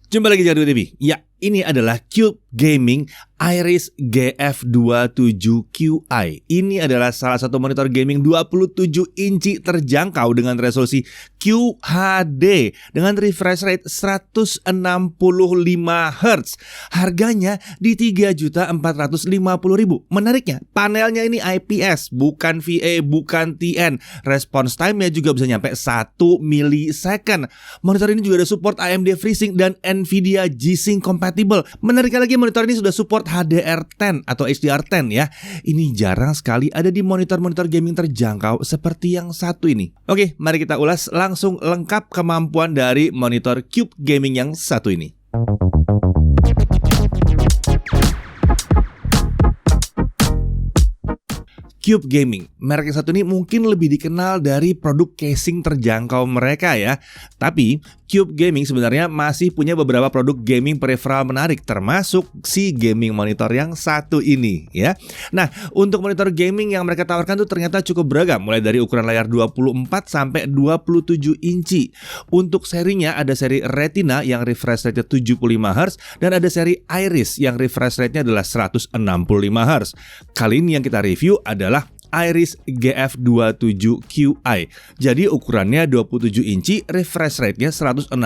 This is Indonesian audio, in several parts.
Jumpa lagi di Jadul TV. Ya, ini adalah Cube Gaming Iris GF27QI. Ini adalah salah satu monitor gaming 27 inci terjangkau dengan resolusi QHD dengan refresh rate 165 Hz. Harganya di 3.450.000. Menariknya, panelnya ini IPS, bukan VA, bukan TN. Response time-nya juga bisa nyampe 1 millisecond. Monitor ini juga ada support AMD FreeSync dan Nvidia G-Sync compatible. Menariknya lagi, monitor ini sudah support HDR10 atau HDR10 ya. Ini jarang sekali ada di monitor-monitor gaming terjangkau seperti yang satu ini. Oke, mari kita ulas langsung lengkap kemampuan dari monitor Cube Gaming yang satu ini. Cube Gaming, merek yang satu ini mungkin lebih dikenal dari produk casing terjangkau mereka ya. Tapi Cube Gaming sebenarnya masih punya beberapa produk gaming peripheral menarik, termasuk si gaming monitor yang satu ini ya. Nah, untuk monitor gaming yang mereka tawarkan tuh ternyata cukup beragam, mulai dari ukuran layar 24 sampai 27 inci. Untuk serinya ada seri Retina yang refresh rate-nya 75 Hz dan ada seri Iris yang refresh rate-nya adalah 165 Hz. Kali ini yang kita review adalah Iris GF27QI. Jadi ukurannya 27 inci, refresh rate-nya 165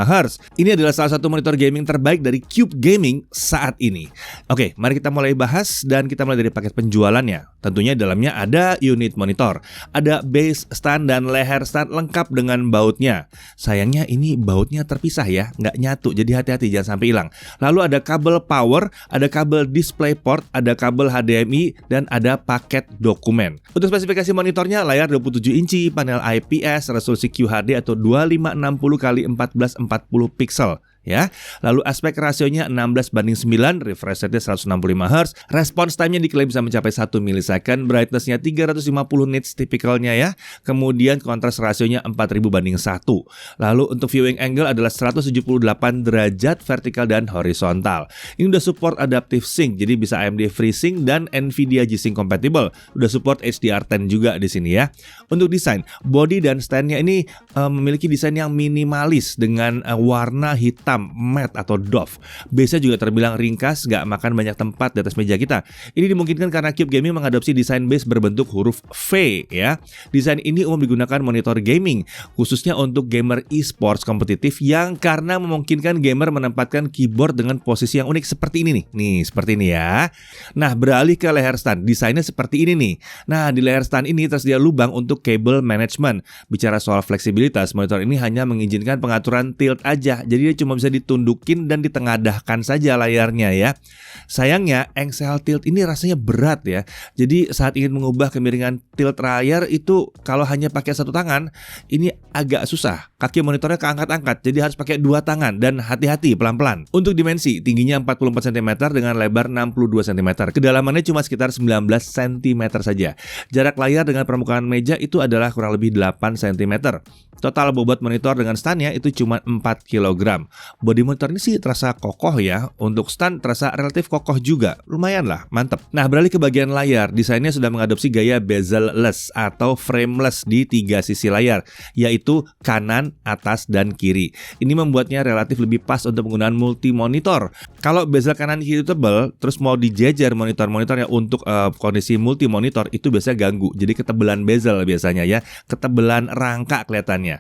Hz. Ini adalah salah satu monitor gaming terbaik dari Cube Gaming saat ini. Oke, mari kita mulai bahas dan kita mulai dari paket penjualannya. Tentunya dalamnya ada unit monitor, ada base stand dan leher stand lengkap dengan bautnya. Sayangnya ini bautnya terpisah ya, nggak nyatu, jadi hati-hati jangan sampai hilang. Lalu ada kabel power, ada kabel DisplayPort, ada kabel HDMI, dan ada paket dokumen. Untuk spesifikasi monitornya, layar 27 inci, panel IPS, resolusi QHD atau 2560x1440 pixel ya. Lalu aspek rasionya 16:9, refresh rate-nya 165 Hz, response time-nya diklaim bisa mencapai 1 millisecond, brightness-nya 350 nits tipikalnya ya. Kemudian kontras rasionya 4000:1. Lalu untuk viewing angle adalah 178 derajat vertikal dan horizontal. Ini udah support adaptive sync, jadi bisa AMD FreeSync dan Nvidia G-Sync compatible. Udah support HDR10 juga di sini ya. Untuk desain, body dan stand-nya ini memiliki desain yang minimalis dengan warna hitam matte atau doff. Base-nya juga terbilang ringkas, gak makan banyak tempat di atas meja kita. Ini dimungkinkan karena Cube Gaming mengadopsi desain base berbentuk huruf V ya. Desain ini umum digunakan monitor gaming, khususnya untuk gamer e-sports kompetitif yang karena memungkinkan gamer menempatkan keyboard dengan posisi yang unik seperti ini nih. Nih, seperti ini ya. Nah, beralih ke leher stand. Desainnya seperti ini nih. Nah, di leher stand ini tersedia lubang untuk cable management. Bicara soal fleksibilitas, monitor ini hanya mengizinkan pengaturan tilt aja. Jadi dia cuma bisa ditundukin dan ditengadahkan saja layarnya ya. Sayangnya engsel tilt ini rasanya berat ya. Jadi saat ingin mengubah kemiringan tilt layar itu kalau hanya pakai satu tangan ini agak susah. Kaki monitornya keangkat-angkat, jadi harus pakai dua tangan dan hati-hati pelan-pelan. Untuk dimensi, tingginya 44 cm dengan lebar 62 cm. Kedalamannya cuma sekitar 19 cm saja. Jarak layar dengan permukaan meja itu adalah kurang lebih 8 cm. Total bobot monitor dengan stand-nya itu cuma 4 kg. Bodi monitor ini sih terasa kokoh ya. Untuk stand terasa relatif kokoh juga. Lumayan lah, mantep. Nah, beralih ke bagian layar. Desainnya sudah mengadopsi gaya bezel-less atau frameless di 3 sisi layar, yaitu kanan, atas, dan kiri. Ini membuatnya relatif lebih pas untuk penggunaan multi monitor. Kalau bezel kanan kiri tebal, terus mau dijejer monitor-monitornya untuk kondisi multi monitor itu biasanya ganggu. Jadi ketebalan bezel biasanya ya, ketebalan rangka kelihatannya.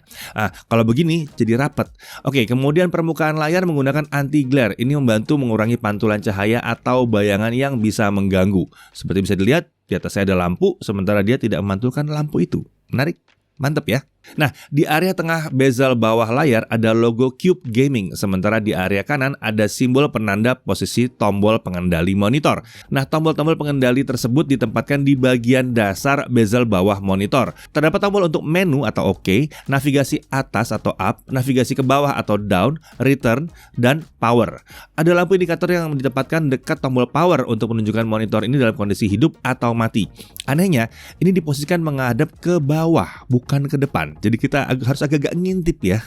Kalau begini jadi rapat. Oke, kemudian permukaan layar menggunakan anti glare. Ini membantu mengurangi pantulan cahaya atau bayangan yang bisa mengganggu. Seperti bisa dilihat, di atas saya ada lampu, sementara dia tidak memantulkan lampu itu. Menarik, mantap ya. Nah, di area tengah bezel bawah layar ada logo Cube Gaming, sementara di area kanan ada simbol penanda posisi tombol pengendali monitor. Nah, tombol-tombol pengendali tersebut ditempatkan di bagian dasar bezel bawah monitor. Terdapat tombol untuk menu atau OK, navigasi atas atau up, navigasi ke bawah atau down, return, dan power. Ada lampu indikator yang ditempatkan dekat tombol power untuk menunjukkan monitor ini dalam kondisi hidup atau mati. Anehnya, ini diposisikan menghadap ke bawah, bukan ke depan. Jadi kita harus agak-agak ngintip ya.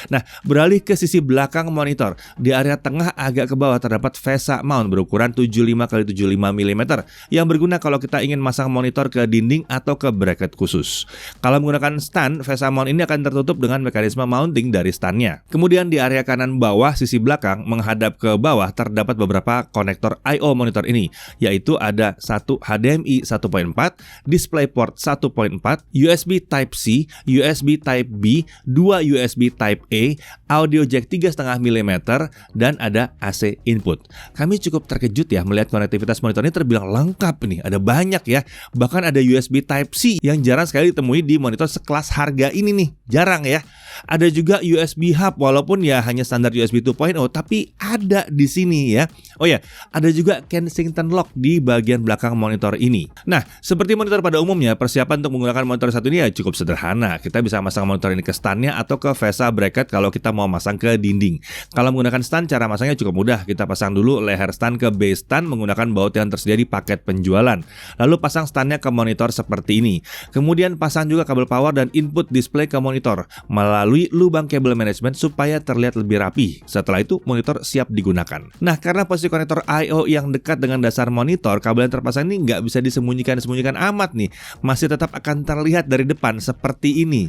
Nah, beralih ke sisi belakang monitor. Di area tengah agak ke bawah terdapat VESA mount berukuran 75x75 mm yang berguna kalau kita ingin masang monitor ke dinding atau ke bracket khusus. Kalau menggunakan stand, VESA mount ini akan tertutup dengan mekanisme mounting dari standnya. Kemudian di area kanan bawah sisi belakang menghadap ke bawah terdapat beberapa konektor I/O monitor ini, yaitu ada satu HDMI 1.4, DisplayPort 1.4, USB Type-C, USB Type-B, 2 USB Type-A, audio jack 3,5 mm, dan ada AC input. Kami cukup terkejut ya melihat konektivitas monitor ini terbilang lengkap nih, ada banyak ya. Bahkan ada USB Type-C yang jarang sekali ditemui di monitor sekelas harga ini nih, jarang ya. Ada juga USB hub, walaupun ya hanya standar USB 2.0, tapi ada di sini ya. Oh ya, ada juga Kensington lock di bagian belakang monitor ini. Nah, seperti monitor pada umumnya, persiapan untuk menggunakan monitor satu ini ya cukup sederhana. Kita bisa masang monitor ini ke standnya atau ke VESA bracket kalau kita mau masang ke dinding. Kalau menggunakan stand, cara masangnya cukup mudah. Kita pasang dulu leher stand ke base stand menggunakan baut yang tersedia di paket penjualan. Lalu pasang standnya ke monitor seperti ini. Kemudian pasang juga kabel power dan input display ke monitor melalui lubang kabel manajemen supaya terlihat lebih rapi. Setelah itu monitor siap digunakan. Nah, karena posisi konektor I/O yang dekat dengan dasar monitor, kabel yang terpasang ini nggak bisa disembunyikan amat nih. Masih tetap akan terlihat dari depan seperti ini.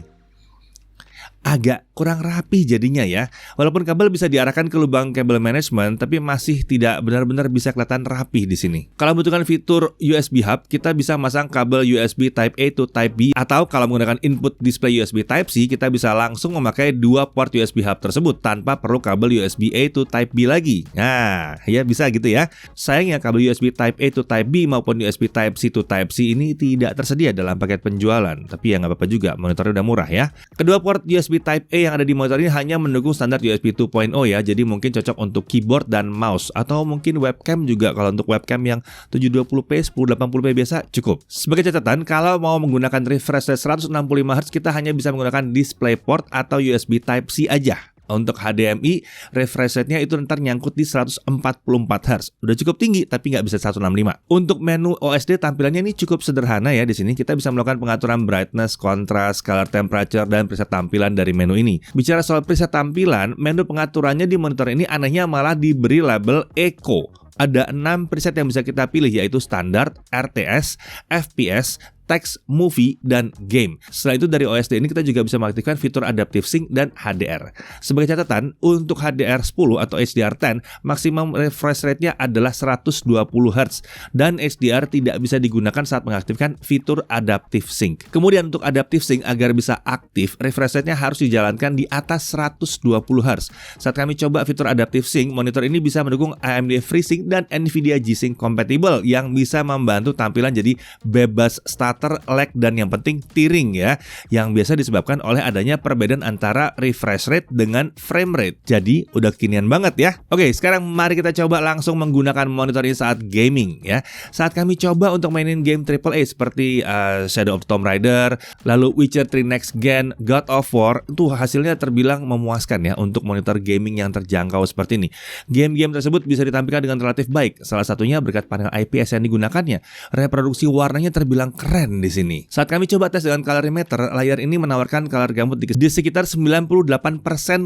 Agak kurang rapi jadinya ya. Walaupun kabel bisa diarahkan ke lubang kabel manajemen, tapi masih tidak benar-benar bisa kelihatan rapi di sini. Kalau membutuhkan fitur USB hub, kita bisa masang kabel USB Type A to Type B, atau kalau menggunakan input display USB Type C, kita bisa langsung memakai dua port USB hub tersebut tanpa perlu kabel USB A to Type B lagi. Nah, ya bisa gitu ya. Sayangnya kabel USB Type A to Type B maupun USB Type C to Type C ini tidak tersedia dalam paket penjualan. Tapi ya nggak apa-apa juga, monitornya udah murah ya. Kedua port USB Type A yang ada di monitor ini hanya mendukung standar USB 2.0 ya, jadi mungkin cocok untuk keyboard dan mouse, atau mungkin webcam juga. Kalau untuk webcam yang 720p, 1080p biasa cukup. Sebagai catatan, kalau mau menggunakan refresh rate 165Hz, kita hanya bisa menggunakan DisplayPort atau USB Type-C aja. Untuk HDMI, refresh rate-nya itu ntar nyangkut di 144Hz. Udah cukup tinggi, tapi nggak bisa 165. Untuk menu OSD tampilannya ini cukup sederhana ya. Di sini kita bisa melakukan pengaturan brightness, contrast, color temperature, dan preset tampilan dari menu ini. Bicara soal preset tampilan, menu pengaturannya di monitor ini anehnya malah diberi label Eco. Ada 6 preset yang bisa kita pilih, yaitu standar, RTS, FPS, text, movie, dan game. Setelah itu dari OSD ini kita juga bisa mengaktifkan fitur Adaptive Sync dan HDR. Sebagai catatan, untuk HDR10 atau HDR10, maksimum refresh rate-nya adalah 120Hz, dan HDR tidak bisa digunakan saat mengaktifkan fitur Adaptive Sync. Kemudian untuk Adaptive Sync agar bisa aktif, refresh rate-nya harus dijalankan di atas 120Hz. Saat kami coba fitur Adaptive Sync, monitor ini bisa mendukung AMD FreeSync dan Nvidia G-Sync compatible yang bisa membantu tampilan jadi bebas stutter, lag, dan yang penting tearing ya, yang biasa disebabkan oleh adanya perbedaan antara refresh rate dengan frame rate. Jadi udah kekinian banget ya. Oke, sekarang mari kita coba langsung menggunakan monitor ini saat gaming ya. Saat kami coba untuk mainin game AAA seperti Shadow of Tomb Raider, lalu Witcher 3 Next Gen, God of War, itu hasilnya terbilang memuaskan ya untuk monitor gaming yang terjangkau seperti ini. Game-game tersebut bisa ditampilkan dengan relatif baik, salah satunya berkat panel IPS yang digunakannya. Reproduksi warnanya terbilang keren di sini. Saat kami coba tes dengan colorimeter, layar ini menawarkan color gamut di sekitar 98%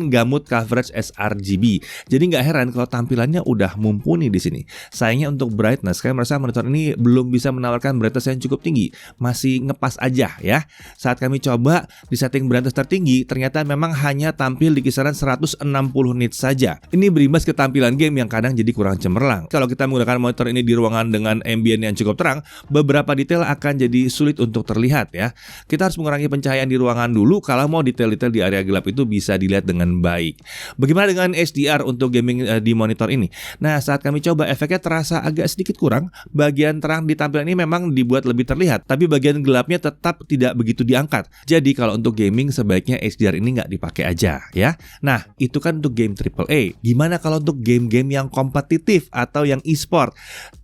gamut coverage sRGB. Jadi nggak heran kalau tampilannya udah mumpuni di sini. Sayangnya untuk brightness, kami merasa monitor ini belum bisa menawarkan brightness yang cukup tinggi, masih ngepas aja ya. Saat kami coba di setting brightness tertinggi, ternyata memang hanya tampil di kisaran 160 nits saja. Ini berimbas ke tampilan game yang kadang jadi kurang cemerlang. Kalau kita menggunakan monitor ini di ruangan dengan ambient yang cukup terang, beberapa detail akan jadi sulit untuk terlihat ya. Kita harus mengurangi pencahayaan di ruangan dulu kalau mau detail-detail di area gelap itu bisa dilihat dengan baik. Bagaimana dengan HDR untuk gaming di monitor ini? Nah, saat kami coba, efeknya terasa agak sedikit kurang. Bagian terang di tampilan ini memang dibuat lebih terlihat, tapi bagian gelapnya tetap tidak begitu diangkat. Jadi kalau untuk gaming sebaiknya HDR ini nggak dipakai aja ya. Nah, itu kan untuk game AAA. Gimana kalau untuk game-game yang kompetitif atau yang e-sport?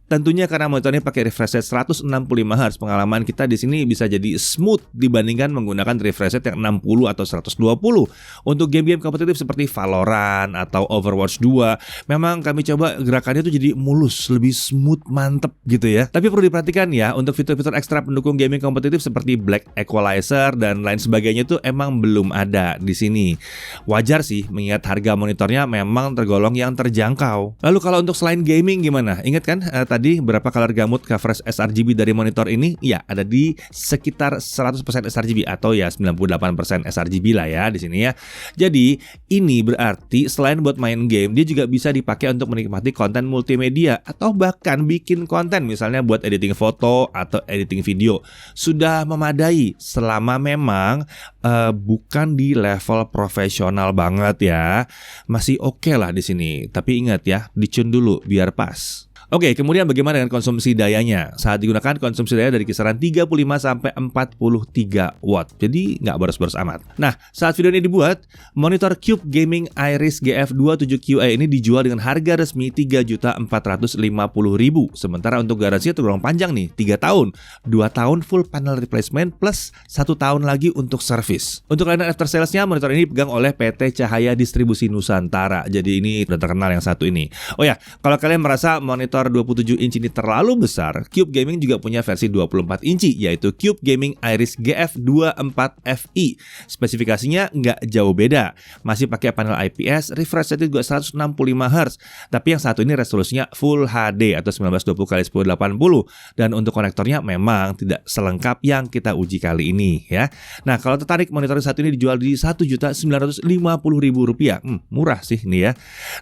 Tentunya karena monitornya pakai refresh rate 165 Hz, pengalaman kita di sini bisa jadi smooth dibandingkan menggunakan refresh rate yang 60 atau 120. Untuk game-game kompetitif seperti Valorant atau Overwatch 2, memang kami coba gerakannya tuh jadi mulus, lebih smooth, mantep gitu ya. Tapi perlu diperhatikan ya, untuk fitur-fitur ekstra pendukung gaming kompetitif seperti Black Equalizer dan lain sebagainya tuh emang belum ada di sini. Wajar sih mengingat harga monitornya memang tergolong yang terjangkau. Lalu kalau untuk selain gaming gimana? Ingat kan tadi berapa color gamut coverage sRGB dari monitor ini? Ya, ada di sekitar 100% sRGB atau ya 98% sRGB lah ya di sini ya. Jadi, ini berarti selain buat main game, dia juga bisa dipakai untuk menikmati konten multimedia atau bahkan bikin konten misalnya buat editing foto atau editing video. Sudah memadai selama memang bukan di level profesional banget ya. Masih oke lah di sini. Tapi ingat ya, dicun dulu biar pas. Oke, kemudian bagaimana dengan konsumsi dayanya? Saat digunakan konsumsi daya dari kisaran 35 sampai 43 watt. Jadi nggak boros-boros amat. Nah, saat video ini dibuat, monitor Cube Gaming Iris GF27QA ini dijual dengan harga resmi Rp3.450.000. Sementara untuk garansinya tergolong panjang nih, 3 tahun. 2 tahun full panel replacement plus 1 tahun lagi untuk service. Untuk layanan after sales-nya, monitor ini dipegang oleh PT Cahaya Distribusi Nusantara. Jadi ini udah terkenal yang satu ini. Oh ya, kalau kalian merasa monitor 27 inci ini terlalu besar, Cube Gaming juga punya versi 24 inci, yaitu Cube Gaming Iris GF24FI. Spesifikasinya nggak jauh beda, masih pakai panel IPS, refresh rate juga 165 Hz, tapi yang satu ini resolusinya Full HD atau 1920x1080, dan untuk konektornya memang tidak selengkap yang kita uji kali ini ya. Nah, kalau tertarik, monitor satu ini dijual di Rp1.950.000. Murah sih ini ya.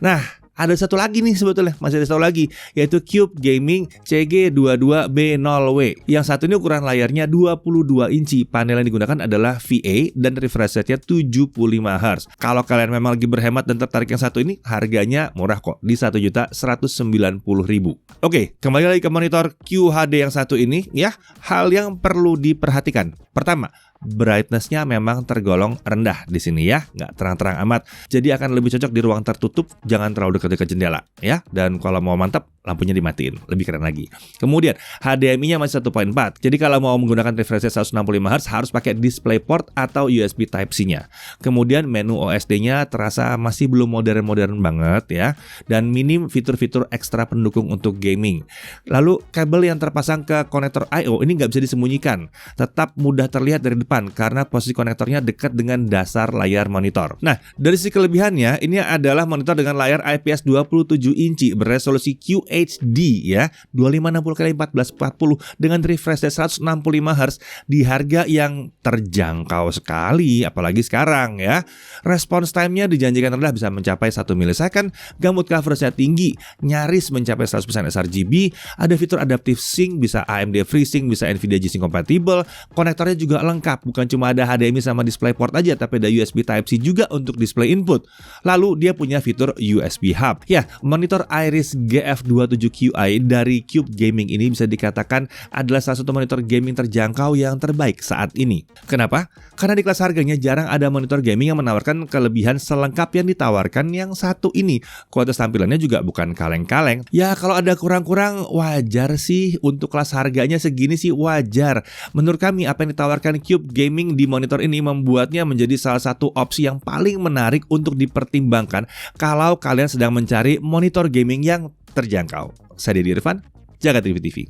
Nah, ada satu lagi nih sebetulnya, masih ada satu lagi, yaitu Cube Gaming CG22B0W. Yang satu ini ukuran layarnya 22 inci, panel yang digunakan adalah VA dan refresh rate-nya 75 Hz. Kalau kalian memang lagi berhemat dan tertarik yang satu ini, harganya murah kok, di Rp1.190.000. Oke, kembali lagi ke monitor QHD yang satu ini ya, hal yang perlu diperhatikan. Pertama, brightness-nya memang tergolong rendah di sini ya, nggak terang-terang amat. Jadi akan lebih cocok di ruang tertutup, jangan terlalu dekat-dekat jendela ya. Dan kalau mau mantap, lampunya dimatiin, lebih keren lagi. Kemudian HDMI-nya masih 1.4. Jadi kalau mau menggunakan refresh rate 165 Hz harus pakai DisplayPort atau USB Type-C-nya. Kemudian menu OSD-nya terasa masih belum modern-modern banget ya, dan minim fitur-fitur ekstra pendukung untuk gaming. Lalu kabel yang terpasang ke konektor I/O ini nggak bisa disembunyikan, tetap mudah terlihat dari depan karena posisi konektornya dekat dengan dasar layar monitor. Nah, dari sisi kelebihannya, ini adalah monitor dengan layar IPS 27 inci beresolusi QHD ya, 2560x1440 dengan refresh rate 165 Hz di harga yang terjangkau sekali, apalagi sekarang ya. Response time-nya dijanjikan rendah, bisa mencapai 1 milisecond, gamut coverage-nya tinggi, nyaris mencapai 100% sRGB, ada fitur adaptive sync, bisa AMD FreeSync, bisa Nvidia G-Sync kompatibel, konektornya juga lengkap, bukan cuma ada HDMI sama DisplayPort aja, tapi ada USB Type-C juga untuk display input. Lalu dia punya fitur USB Hub. Ya, monitor Iris GF27QI dari Cube Gaming ini bisa dikatakan adalah salah satu monitor gaming terjangkau yang terbaik saat ini. Kenapa? Karena di kelas harganya jarang ada monitor gaming yang menawarkan kelebihan selengkap yang ditawarkan yang satu ini. Kualitas tampilannya juga bukan kaleng-kaleng. Ya, kalau ada kurang-kurang wajar sih, untuk kelas harganya segini sih wajar. Menurut kami, apa yang ditawarkan Cube Gaming di monitor ini membuatnya menjadi salah satu opsi yang paling menarik untuk dipertimbangkan kalau kalian sedang mencari monitor gaming yang terjangkau. Saya Deddy Irfan, Jagat TV TV.